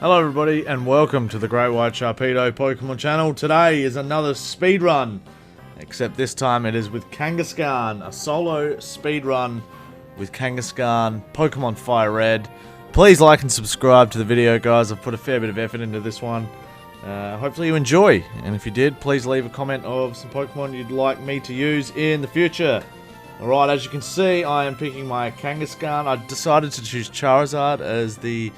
Hello everybody and welcome to the Great White Sharpedo Pokemon channel. Today is another speedrun, except this time it is with Kangaskhan, a solo speedrun with Kangaskhan, Pokemon Fire Red. Please like and subscribe to the video, guys. I've put a fair bit of effort into this one. Hopefully you enjoy, and if you did, please leave a comment of some Pokemon you'd like me to use in the future. Alright, as you can see, I am picking my Kangaskhan. I decided to choose Charizard as the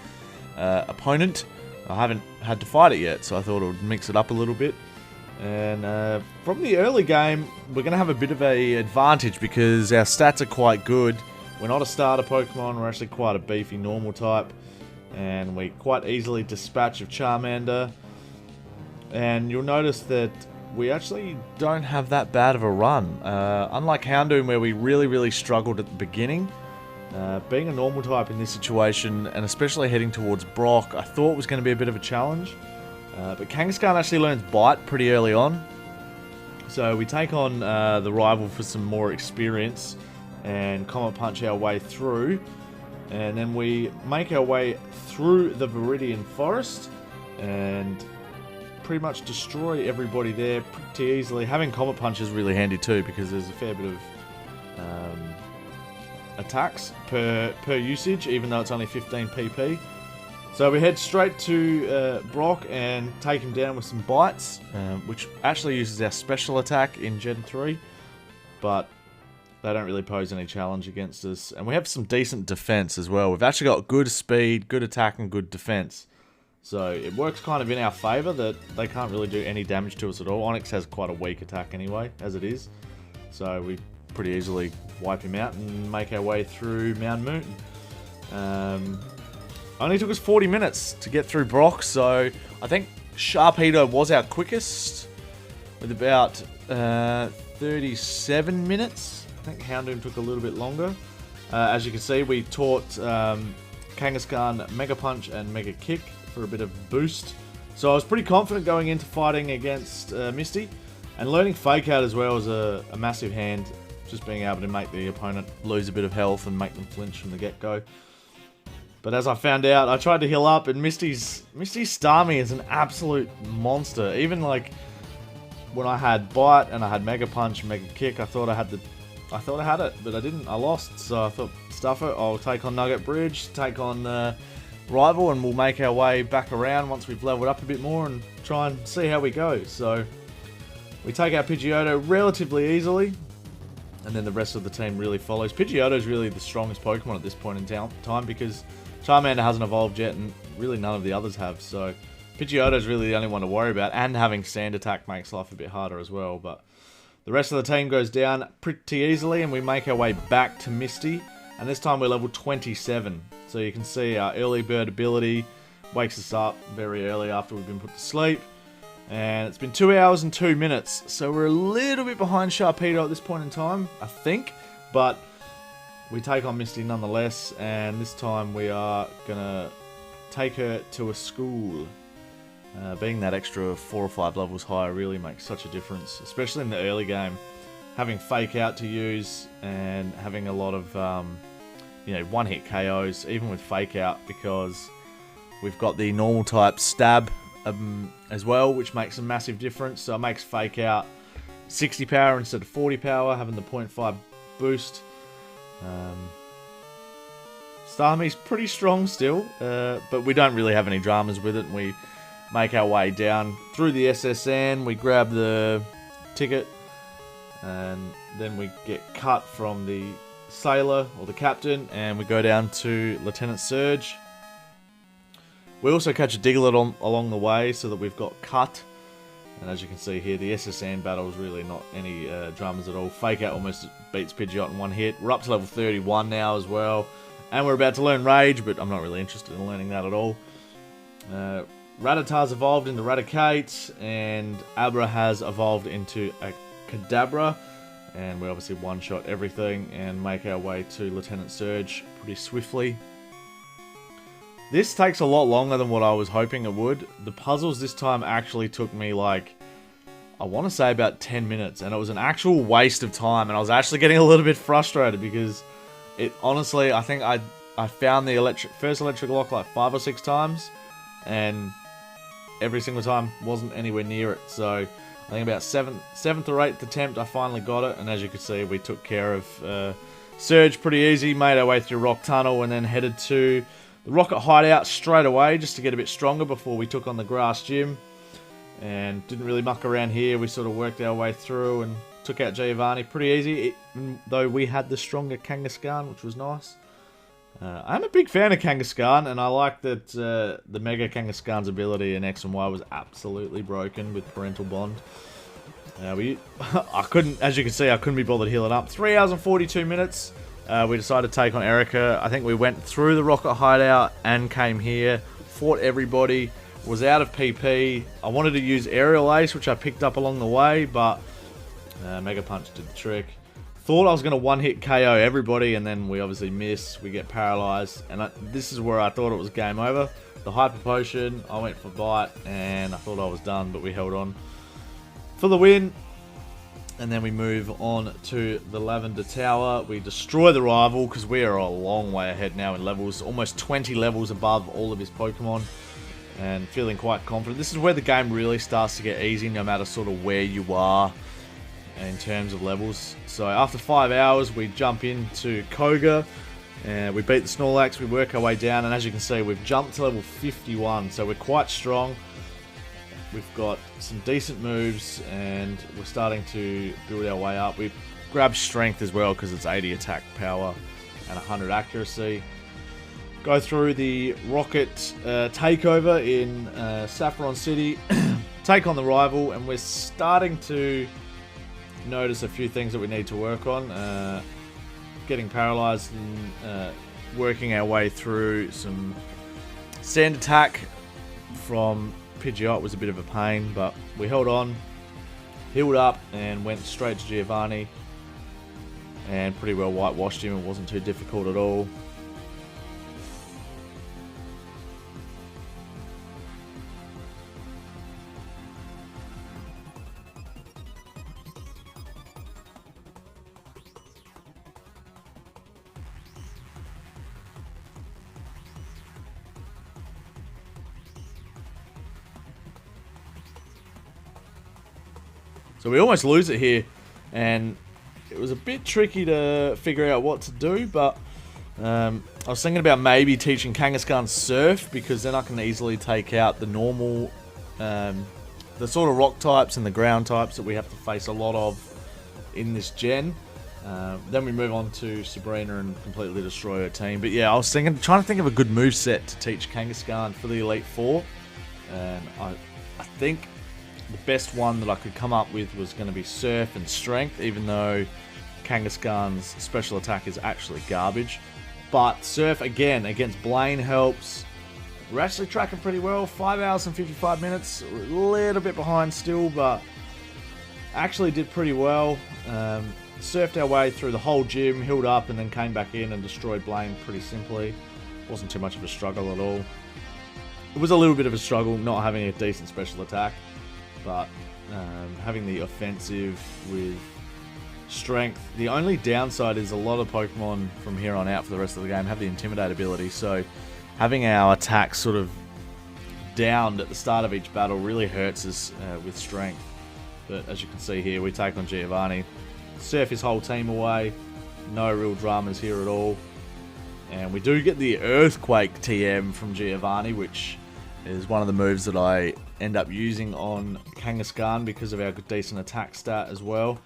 opponent. I haven't had to fight it yet, so I thought it would mix it up a little bit. And from the early game, we're going to have a bit of an advantage because our stats are quite good. We're not a starter Pokemon, we're actually quite a beefy normal type. And we quite easily dispatch of Charmander. And you'll notice that we actually don't have that bad of a run. Unlike Houndoom, where we really struggled at the beginning. Being a normal type in this situation, and especially heading towards Brock, I thought was going to be a bit of a challenge. But Kangaskhan actually learns Bite pretty early on. So we take on the rival for some more experience and Comet Punch our way through. And then we make our way through the Viridian Forest and pretty much destroy everybody there pretty easily. Having Comet Punch is really handy too, because there's a fair bit of attacks per usage, even though it's only 15 PP. So we head straight to Brock and take him down with some bites, which actually uses our special attack in Gen 3, but they don't really pose any challenge against us. And we have some decent defense as well. We've actually got good speed, good attack, and good defense. So it works kind of in our favor that they can't really do any damage to us at all. Onyx has quite a weak attack anyway, as it is. So we pretty easily wipe him out and make our way through Mount Moon. Only took us 40 minutes to get through Brock, so I think Sharpedo was our quickest with about 37 minutes. I think Houndoom took a little bit longer. As you can see, we taught Kangaskhan Mega Punch and Mega Kick for a bit of boost. So I was pretty confident going into fighting against Misty, and learning Fake Out as well was a massive hand. Just being able to make the opponent lose a bit of health and make them flinch from the get-go. But as I found out, I tried to heal up, and Misty's Starmie is an absolute monster. Even like when I had Bite and I had Mega Punch and Mega Kick, I thought I had it, but I didn't. I lost, so I thought, stuff it. I'll take on Nugget Bridge, take on Rival, and we'll make our way back around once we've leveled up a bit more and try and see how we go. So we take our Pidgeotto relatively easily, and then the rest of the team really follows. Pidgeotto is really the strongest Pokemon at this point in time because Charmander hasn't evolved yet, and really none of the others have. So Pidgeotto is really the only one to worry about, and having Sand Attack makes life a bit harder as well. But the rest of the team goes down pretty easily, and we make our way back to Misty. And this time we're level 27. So you can see our early bird ability wakes us up very early after we've been put to sleep. And it's been 2 hours and 2 minutes, so we're a little bit behind Sharpedo at this point in time, I think. But we take on Misty nonetheless, and this time we are going to take her to a school. Being that extra 4 or 5 levels higher really makes such a difference, especially in the early game. Having Fake Out to use and having a lot of one-hit KOs, even with Fake Out, because we've got the normal type Stab as well, which makes a massive difference. So it makes Fake Out 60 power instead of 40 power, having the 0.5 boost. Starmie's pretty strong still, but we don't really have any dramas with it. And we make our way down through the SSN, we grab the ticket, and then we get cut from the sailor or the captain, and we go down to Lieutenant Surge. We also catch a Diglett along the way, so that we've got cut. And as you can see here, the SSN battle is really not any dramas at all. Fake Out almost beats Pidgeot in one hit. We're up to level 31 now as well. And we're about to learn Rage, but I'm not really interested in learning that at all. Rattatar's evolved into Raticate, and Abra has evolved into a Kadabra. And we obviously one-shot everything and make our way to Lieutenant Surge pretty swiftly. This takes a lot longer than what I was hoping it would. The puzzles this time actually took me like, I want to say about 10 minutes, and it was an actual waste of time, and I was actually getting a little bit frustrated because it honestly, I think I found the first electric lock like 5 or 6 times, and every single time wasn't anywhere near it. So I think about seventh or 8th attempt I finally got it, and as you can see, we took care of Surge pretty easy, made our way through Rock Tunnel, and then headed to the Rocket Hideout straight away just to get a bit stronger before we took on the Grass Gym. And didn't really muck around here. We sort of worked our way through and took out Giovanni pretty easy, even though we had the stronger Kangaskhan, which was nice. I'm a big fan of Kangaskhan, and I like that the Mega Kangaskhan's ability in X and Y was absolutely broken with Parental Bond. I couldn't, as you can see, I couldn't be bothered healing up. 3 hours and 42 minutes. We decided to take on Erika. I think we went through the Rocket Hideout and came here, fought everybody, was out of PP. I wanted to use Aerial Ace, which I picked up along the way, but Mega Punch did the trick. Thought I was going to one-hit KO everybody, and then we obviously miss. We get paralyzed, and this is where I thought it was game over. The Hyper Potion, I went for Bite, and I thought I was done, but we held on for the win. And then we move on to the Lavender Tower. We destroy the rival, because we are a long way ahead now in levels. Almost 20 levels above all of his Pokemon. And feeling quite confident. This is where the game really starts to get easy, no matter sort of where you are in terms of levels. So after 5 hours, we jump into Koga, and we beat the Snorlax. We work our way down, and as you can see, we've jumped to level 51, so we're quite strong. We've got some decent moves, and we're starting to build our way up. We've grabbed strength as well, because it's 80 attack power and 100 accuracy. Go through the Rocket takeover in Saffron City, take on the rival, and we're starting to notice a few things that we need to work on. Getting paralyzed and working our way through some sand attack from Pidgeot was a bit of a pain, but we held on, healed up, and went straight to Giovanni, and pretty well whitewashed him. It wasn't too difficult at all. So we almost lose it here, and it was a bit tricky to figure out what to do, but I was thinking about maybe teaching Kangaskhan Surf, because then I can easily take out the normal, the sort of rock types and the ground types that we have to face a lot of in this gen. Then we move on to Sabrina and completely destroy her team. But yeah, I was trying to think of a good move set to teach Kangaskhan for the Elite Four, and I think the best one that I could come up with was going to be Surf and Strength, even though Kangaskhan's special attack is actually garbage. But Surf, again, against Blaine helps. We're actually tracking pretty well. 5 hours and 55 minutes. We're a little bit behind still, but actually did pretty well. Surfed our way through the whole gym, healed up, and then came back in and destroyed Blaine pretty simply. Wasn't too much of a struggle at all. It was a little bit of a struggle not having a decent special attack, but having the offensive with strength. The only downside is a lot of Pokemon from here on out for the rest of the game have the Intimidate ability, so having our attacks sort of downed at the start of each battle really hurts us with strength. But as you can see here, we take on Giovanni, surf his whole team away, no real dramas here at all. And we do get the Earthquake TM from Giovanni, which is one of the moves that I end up using on Kangaskhan because of our decent attack stat as well.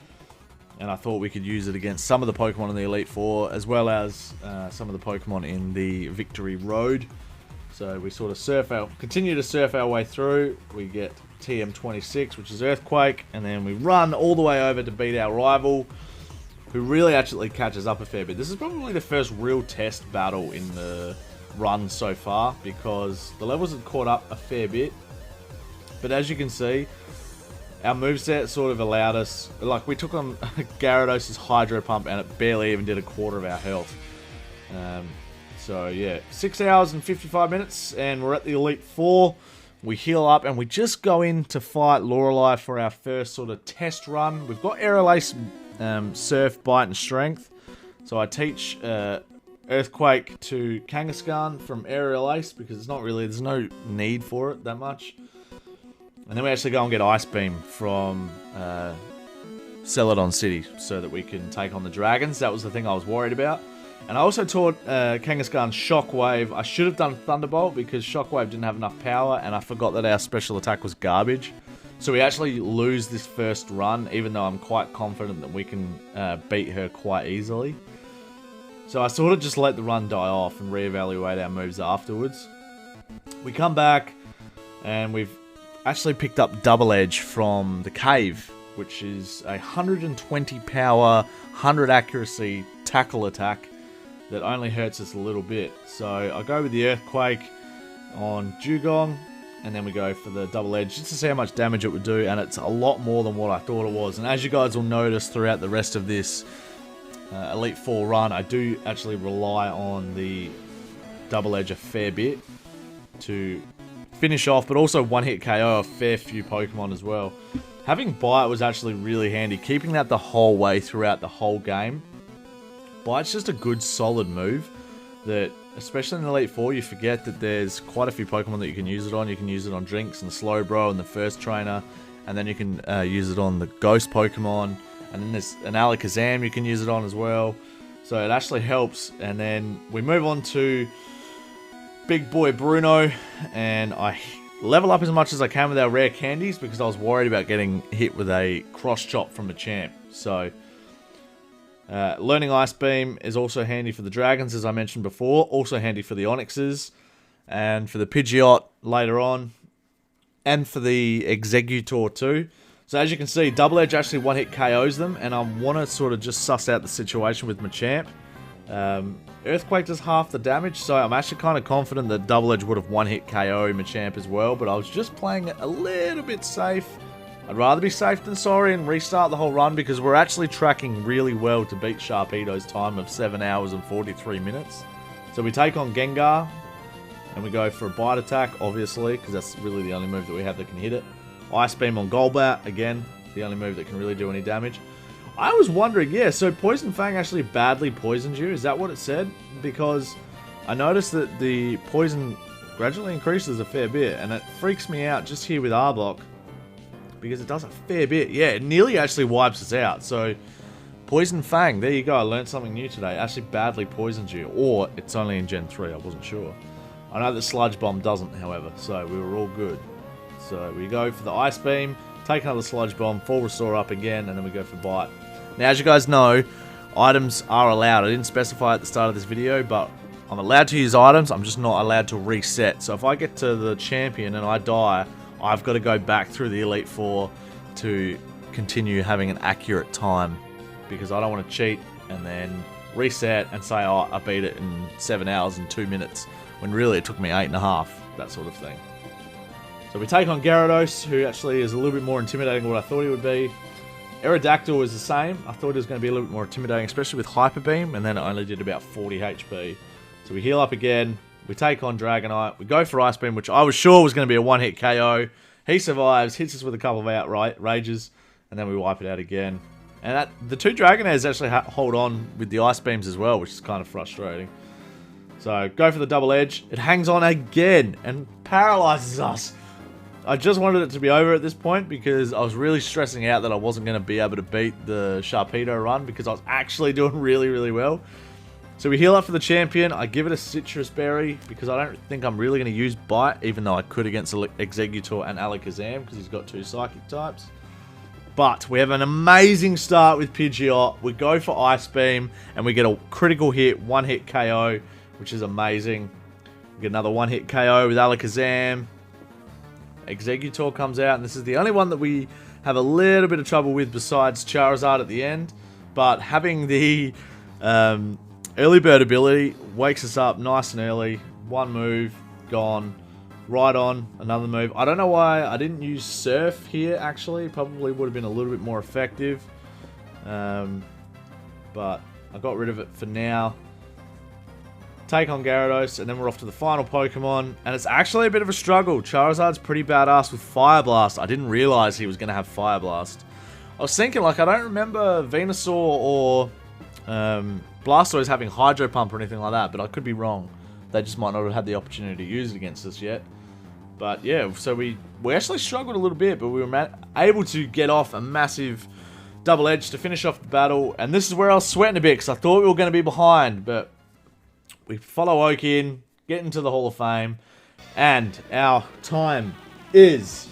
And I thought we could use it against some of the Pokemon in the Elite Four, as well as some of the Pokemon in the Victory Road. So we sort of continue to surf our way through. We get TM26, which is Earthquake, and then we run all the way over to beat our rival, who really actually catches up a fair bit. This is probably the first real test battle in the run so far, because the levels have caught up a fair bit. But as you can see, our moveset sort of allowed us, like we took on Gyarados' Hydro Pump and it barely even did a quarter of our health. So yeah, 6 hours and 55 minutes and we're at the Elite Four. We heal up and we just go in to fight Lorelei for our first sort of test run. We've got Aerial Ace, Surf, Bite and Strength. So I teach Earthquake to Kangaskhan from Aerial Ace because there's no need for it that much. And then we actually go and get Ice Beam from Celadon City so that we can take on the dragons. That was the thing I was worried about. And I also taught Kangaskhan Shockwave. I should have done Thunderbolt because Shockwave didn't have enough power, and I forgot that our special attack was garbage. So we actually lose this first run, even though I'm quite confident that we can beat her quite easily. So I sort of just let the run die off and reevaluate our moves afterwards. We come back, and we've actually picked up Double Edge from the cave, which is a 120 power, 100 accuracy tackle attack that only hurts us a little bit. So I go with the Earthquake on Dugong, and then we go for the Double Edge just to see how much damage it would do, and it's a lot more than what I thought it was. And as you guys will notice throughout the rest of this Elite Four run, I do actually rely on the Double Edge a fair bit to finish off, but also one-hit KO a fair few Pokemon as well. Having Bite was actually really handy, keeping that the whole way throughout the whole game. Bite's just a good solid move that, especially in Elite Four, you forget that there's quite a few Pokemon that you can use it on. You can use it on Drinks and Slowbro and the first trainer, and then you can use it on the Ghost Pokemon, and then there's an Alakazam you can use it on as well. So it actually helps. And then we move on to Big Boy Bruno, and I level up as much as I can with our rare candies because I was worried about getting hit with a cross chop from Machamp. So learning Ice Beam is also handy for the dragons, as I mentioned before. Also handy for the Onyxes and for the Pidgeot later on, and for the Exeggutor too. So as you can see, Double Edge actually one-hit KOs them, and I want to sort of just suss out the situation with Machamp. Earthquake does half the damage, so I'm actually kind of confident that Double Edge would have one-hit KO Machamp as well, but I was just playing it a little bit safe. I'd rather be safe than sorry and restart the whole run because we're actually tracking really well to beat Sharpedo's time of 7 hours and 43 minutes. So we take on Gengar, and we go for a Bite attack, obviously, because that's really the only move that we have that can hit it. Ice Beam on Golbat, again, the only move that can really do any damage. I was wondering, yeah, so Poison Fang actually badly poisoned you, is that what it said? Because I noticed that the poison gradually increases a fair bit, and it freaks me out just here with Arbok, because it does a fair bit. Yeah, it nearly actually wipes us out. So Poison Fang, there you go, I learned something new today. Actually badly poisons you, or it's only in Gen 3, I wasn't sure. I know that Sludge Bomb doesn't, however, so we were all good. So we go for the Ice Beam, take another Sludge Bomb, full restore up again, and then we go for Bite. Now, as you guys know, items are allowed. I didn't specify at the start of this video, but I'm allowed to use items, I'm just not allowed to reset. So if I get to the champion and I die, I've got to go back through the Elite Four to continue having an accurate time, because I don't want to cheat and then reset and say, oh, I beat it in 7 hours and 2 minutes, when really it took me 8.5, that sort of thing. So we take on Gyarados, who actually is a little bit more intimidating than what I thought he would be. Aerodactyl is the same. I thought it was going to be a little bit more intimidating, especially with Hyper Beam, and then it only did about 40 HP. So we heal up again. We take on Dragonite. We go for Ice Beam, which I was sure was going to be a one-hit KO. He survives, hits us with a couple of outrages, and then we wipe it out again. And the two Dragonairs actually hold on with the Ice Beams as well, which is kind of frustrating. So go for the Double Edge. It hangs on again and paralyzes us. I just wanted it to be over at this point because I was really stressing out that I wasn't going to be able to beat the Sharpedo run because I was actually doing really, really well. So we heal up for the champion. I give it a Citrus Berry because I don't think I'm really going to use Bite, even though I could against Exeggutor and Alakazam because he's got 2 Psychic types. But we have an amazing start with Pidgeot. We go for Ice Beam and we get a critical hit, one-hit KO, which is amazing. We get another one-hit KO with Alakazam. Exeggutor comes out, and this is the only one that we have a little bit of trouble with besides Charizard at the end. But having the early bird ability wakes us up nice and early. One move, gone. Right on, another move. I don't know why I didn't use Surf here, actually. Probably would have been a little bit more effective. But I got rid of it for now. Take on Gyarados, and then we're off to the final Pokemon. And it's actually a bit of a struggle. Charizard's pretty badass with Fire Blast. I didn't realize he was going to have Fire Blast. I was thinking, like, I don't remember Venusaur or Blastoise having Hydro Pump or anything like that, but I could be wrong. They just might not have had the opportunity to use it against us yet. But yeah, so we actually struggled a little bit, but we were able to get off a massive double edge to finish off the battle. And this is where I was sweating a bit, because I thought we were going to be behind, but we follow Oak in, get into the Hall of Fame, and our time is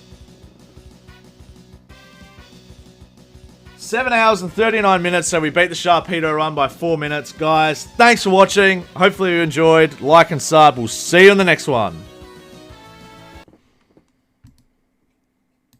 7 hours and 39 minutes, so we beat the Sharpedo run by 4 minutes. Guys, thanks for watching. Hopefully you enjoyed. Like and sub. We'll see you in the next one.